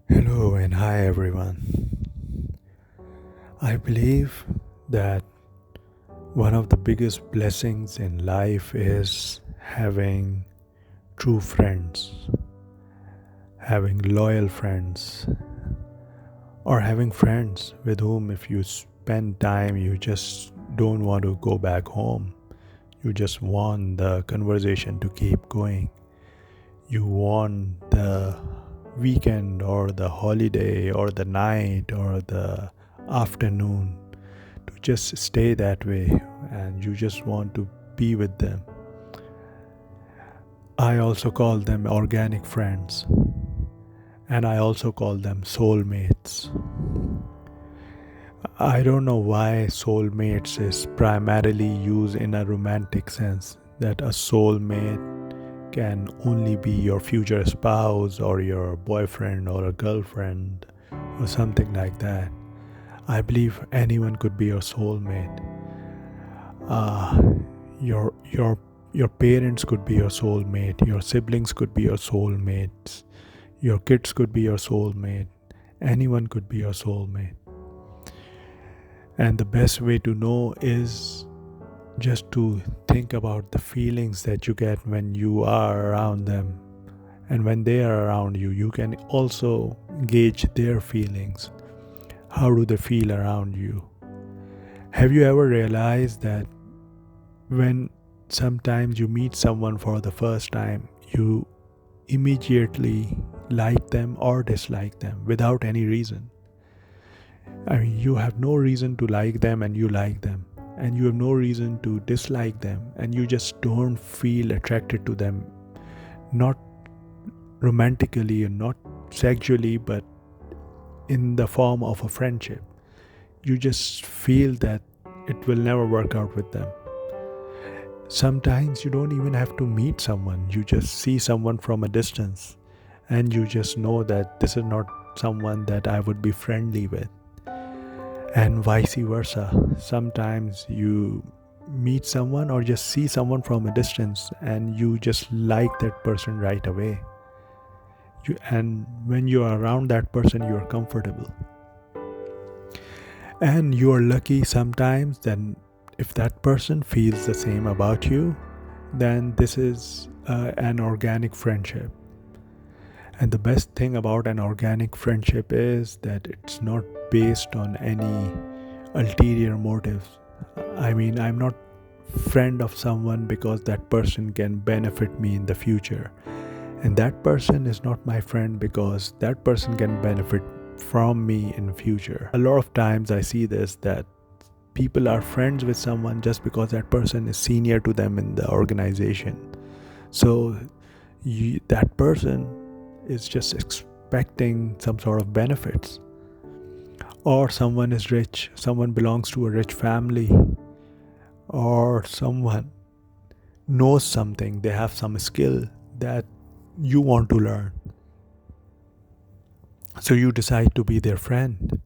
Hello and hi everyone. I believe that one of the biggest blessings in life is having true friends, having loyal friends, or having friends with whom, if you spend time, you just don't want to go back home. You just want the conversation to keep going. You want the weekend or the holiday or the night or the afternoon to just stay that way, and you just want to be with them. I also call them organic friends, and I also call them soulmates. I don't know why soulmates is primarily used in a romantic sense, that a soulmate can only be your future spouse or your boyfriend or a girlfriend or something like that. I believe anyone could be your soulmate. Uh, your parents could be your soulmate. Your siblings could be your soulmates. Your kids could be your soulmate. Anyone could be your soulmate. And the best way to know is just to think about the feelings that you get when you are around them. And when they are around you, you can also gauge their feelings. How do they feel around you? Have you ever realized that when sometimes you meet someone for the first time, you immediately like them or dislike them without any reason? I mean, you have no reason to like them and you like them, and you have no reason to dislike them and you just don't feel attracted to them, not romantically and not sexually, but in the form of a friendship. You just feel that it will never work out with them. Sometimes you don't even have to meet someone, you just see someone from a distance and you just know that this is not someone that I would be friendly with. And vice versa. Sometimes you meet someone or just see someone from a distance and you just like that person right away. And when you are around that person, you are comfortable. And you are lucky sometimes, then if that person feels the same about you, then this is an organic friendship. And the best thing about an organic friendship is that it's not based on any ulterior motives. I mean, I'm not friend of someone because that person can benefit me in the future. And that person is not my friend because that person can benefit from me in future. A lot of times I see this, that people are friends with someone just because that person is senior to them in the organization. So that person is just expecting some sort of benefits. Or someone is rich, someone belongs to a rich family, or someone knows something, they have some skill that you want to learn. So you decide to be their friend.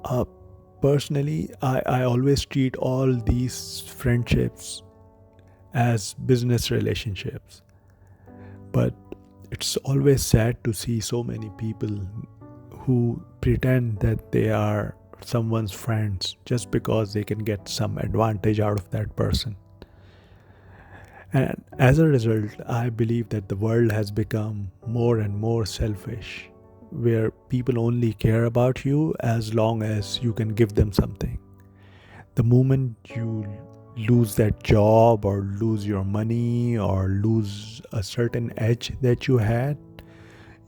Uh, Personally, I always treat all these friendships as business relationships. But it's always sad to see so many people who pretend that they are someone's friends just because they can get some advantage out of that person. And as a result, I believe that the world has become more and more selfish, where people only care about you as long as you can give them something. The moment you lose that job or lose your money or lose a certain edge that you had,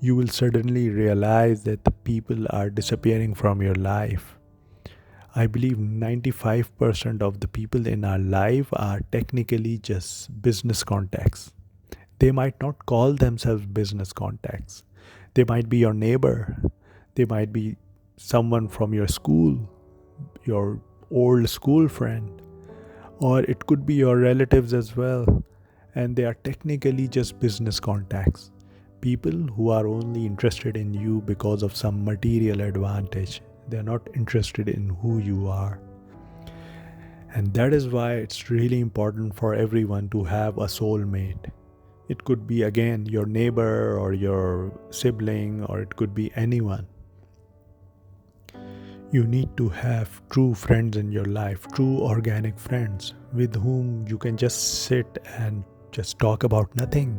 you will suddenly realize that the people are disappearing from your life. I believe 95% of the people in our life are technically just business contacts. They might not call themselves business contacts. They might be your neighbor. They might be someone from your school, your old school friend, or it could be your relatives as well. And they are technically just business contacts. People who are only interested in you because of some material advantage. They're not interested in who you are. And that is why it's really important for everyone to have a soulmate. It could be again your neighbor or your sibling, or it could be anyone. You need to have true friends in your life, true organic friends with whom you can just sit and just talk about nothing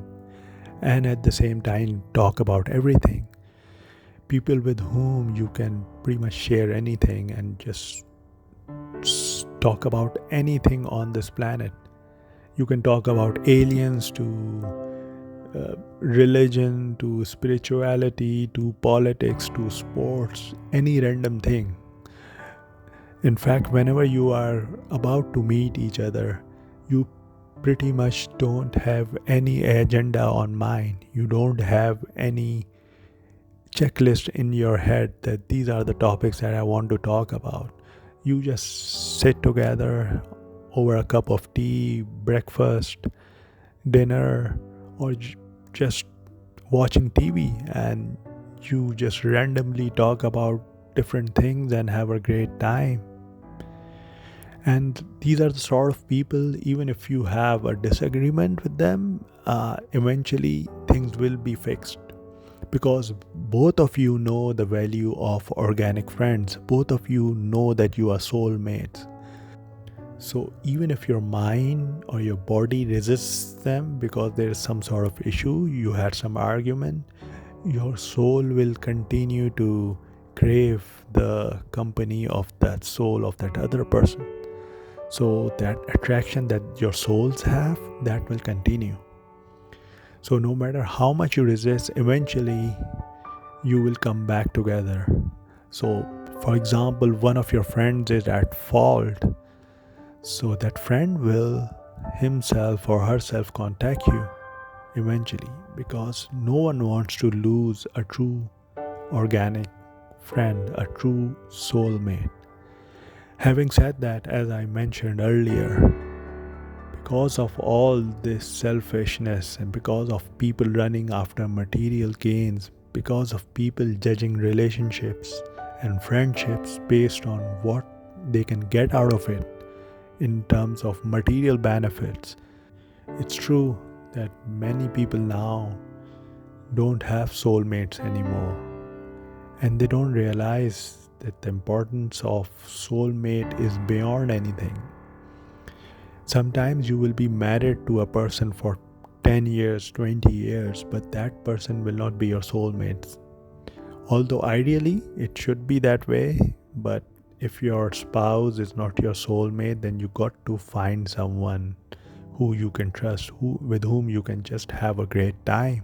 and at the same time talk about everything. People with whom you can pretty much share anything and just talk about anything on this planet. You can talk about aliens to religion to spirituality to politics to sports, any random thing. In fact, whenever you are about to meet each other, you pretty much don't have any agenda on mind. You don't have any checklist in your head that these are the topics that I want to talk about. You just sit together over a cup of tea, breakfast, dinner, or just watching TV, and you just randomly talk about different things and have a great time. And these are the sort of people, even if you have a disagreement with them, eventually things will be fixed because both of you know the value of organic friends. Both of you know that you are soulmates. So even if your mind or your body resists them because there is some sort of issue, you had some argument, your soul will continue to crave the company of that soul of that other person. So that attraction that your souls have, that will continue. So no matter how much you resist, eventually you will come back together. So for example, one of your friends is at fault, so that friend will himself or herself contact you eventually, because no one wants to lose a true organic friend, a true soulmate. Having said that, as I mentioned earlier, because of all this selfishness and because of people running after material gains, because of people judging relationships and friendships based on what they can get out of it in terms of material benefits, it's true that many people now don't have soulmates anymore, and they don't realize that the importance of soulmate is beyond anything. Sometimes you will be married to a person for 10 years, 20 years, but that person will not be your soulmate. Although ideally it should be that way, but if your spouse is not your soulmate, then you got to find someone who you can trust, with whom you can just have a great time.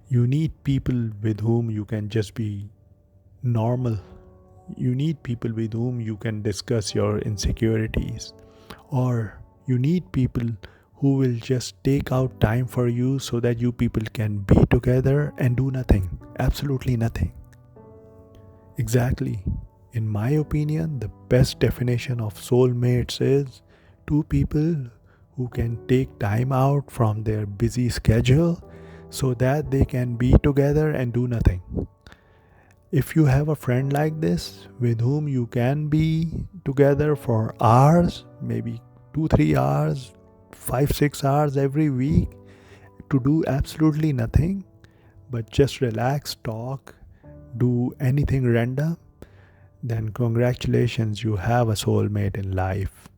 You need people with whom you can just be normal. You need people with whom you can discuss your insecurities, or you need people who will just take out time for you so that you people can be together and do nothing, absolutely nothing. Exactly. In my opinion, the best definition of soulmates is two people who can take time out from their busy schedule so that they can be together and do nothing. If you have a friend like this with whom you can be together for hours, maybe 2 3 hours, 5 6 hours every week, to do absolutely nothing but just relax, talk, do anything random, then congratulations, you have a soulmate in life.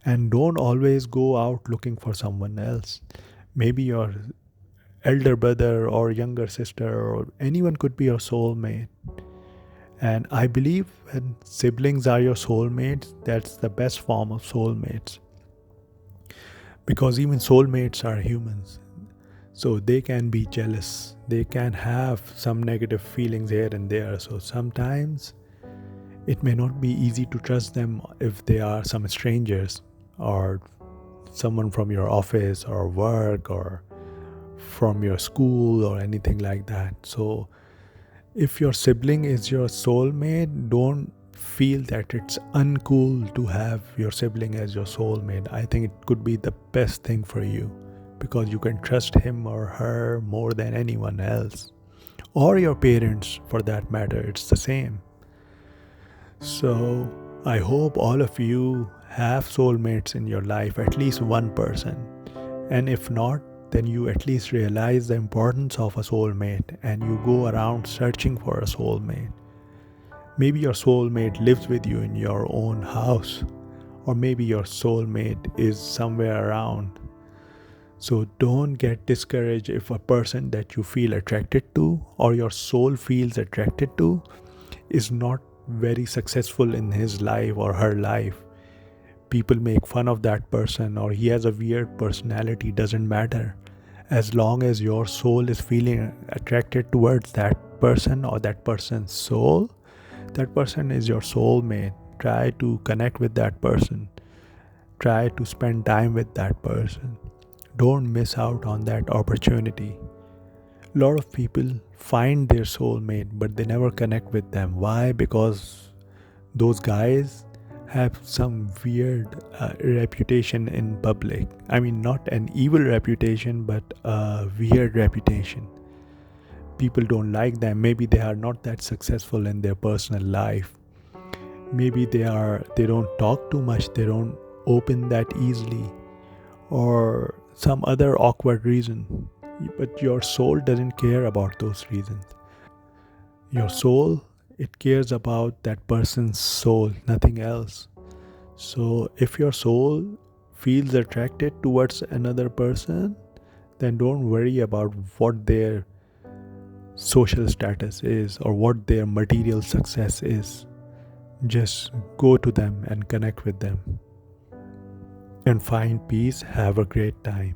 And don't always go out looking for someone else. Maybe your elder brother or younger sister or anyone could be your soulmate. And I believe when siblings are your soulmates, that's the best form of soulmates. Because even soulmates are humans. So they can be jealous. They can have some negative feelings here and there. So sometimes it may not be easy to trust them if they are some strangers or someone from your office or work or from your school or anything like that. So if your sibling is your soulmate, don't feel that it's uncool to have your sibling as your soulmate. I think it could be the best thing for you because you can trust him or her more than anyone else. Or your parents, for that matter, it's the same. So I hope all of you have soulmates in your life, at least one person. And if not, then you at least realize the importance of a soulmate and you go around searching for a soulmate. Maybe your soulmate lives with you in your own house, or maybe your soulmate is somewhere around. So don't get discouraged if a person that you feel attracted to or your soul feels attracted to is not very successful in his life or her life. People make fun of that person or he has a weird personality, doesn't matter. As long as your soul is feeling attracted towards that person or that person's soul, that person is your soulmate. Try to connect with that person. Try to spend time with that person. Don't miss out on that opportunity. A lot of people find their soulmate, but they never connect with them. Why? Because those guys have some weird reputation in public. I mean, not an evil reputation, but a weird reputation. People don't like them. Maybe they are not that successful in their personal life. Maybe they don't talk too much. They don't open that easily, or some other awkward reason. But your soul doesn't care about those reasons. Your soul, it cares about that person's soul, nothing else. So if your soul feels attracted towards another person, then don't worry about what their social status is or what their material success is. Just go to them and connect with them and find peace. Have a great time.